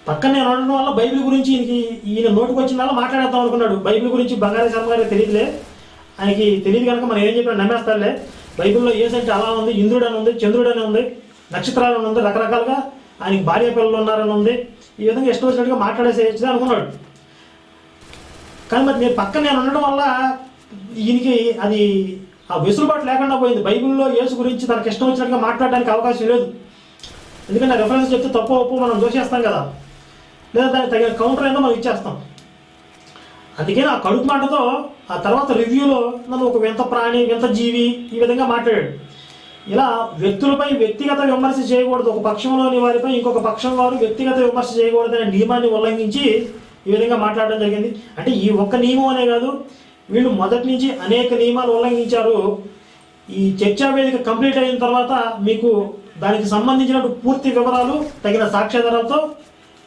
పక్కన నేను ఉండడం వల్ల బైబిల్ గురించి ఈయన నోటుకు వచ్చిన వల్ల మాట్లాడేద్దాం అనుకున్నాడు. బైబిల్ గురించి బంగారు శర్మ గారికి తెలియదులే, ఆయనకి తెలియదు కనుక మనం ఏం చెప్పినా నమ్మేస్తాడులే. బైబిల్లో ఏసంటే అలా ఉంది, ఇంద్రుడు అని ఉంది, చంద్రుడు అని ఉంది, నక్షత్రాలు అని ఉంది, రకరకాలుగా ఆయనకి భార్య పిల్లలు ఉన్నారని ఉంది. ఈ విధంగా ఇష్టం వచ్చినట్టుగా మాట్లాడేసేయచ్చు అనుకున్నాడు. కానీ మరి నేను ఉండడం వల్ల ఈయనకి అది ఆ వెసులుబాటు లేకుండా పోయింది. బైబిల్లో యేసు గురించి తనకు ఇష్టం వచ్చినట్టుగా మాట్లాడడానికి అవకాశం లేదు. ఎందుకంటే రెఫరెన్స్ చెప్తే తప్పు ఒప్పు మనం దోషేస్తాం కదా, లేదా దానికి తగిన కౌంటర్ ఏదో మనం ఇచ్చేస్తాం. అందుకే ఆ కడుపు మాటతో ఆ తర్వాత రివ్యూలో నన్ను ఒక వింత ప్రాణి, వింత జీవి ఈ విధంగా మాట్లాడాడు. ఇలా వ్యక్తులపై వ్యక్తిగత విమర్శ చేయకూడదు, ఒక పక్షంలోని వారిపై ఇంకొక పక్షం వారు వ్యక్తిగత విమర్శ చేయకూడదనే నియమాన్ని ఉల్లంఘించి ఈ విధంగా మాట్లాడడం జరిగింది. అంటే ఈ ఒక్క నియమం అనే కాదు, వీళ్ళు మొదటి నుంచి అనేక నియమాలు ఉల్లంఘించారు. ఈ చర్చా వేదిక కంప్లీట్ అయిన తర్వాత మీకు దానికి సంబంధించిన పూర్తి వివరాలు తగిన సాక్ష్యాధారాలతో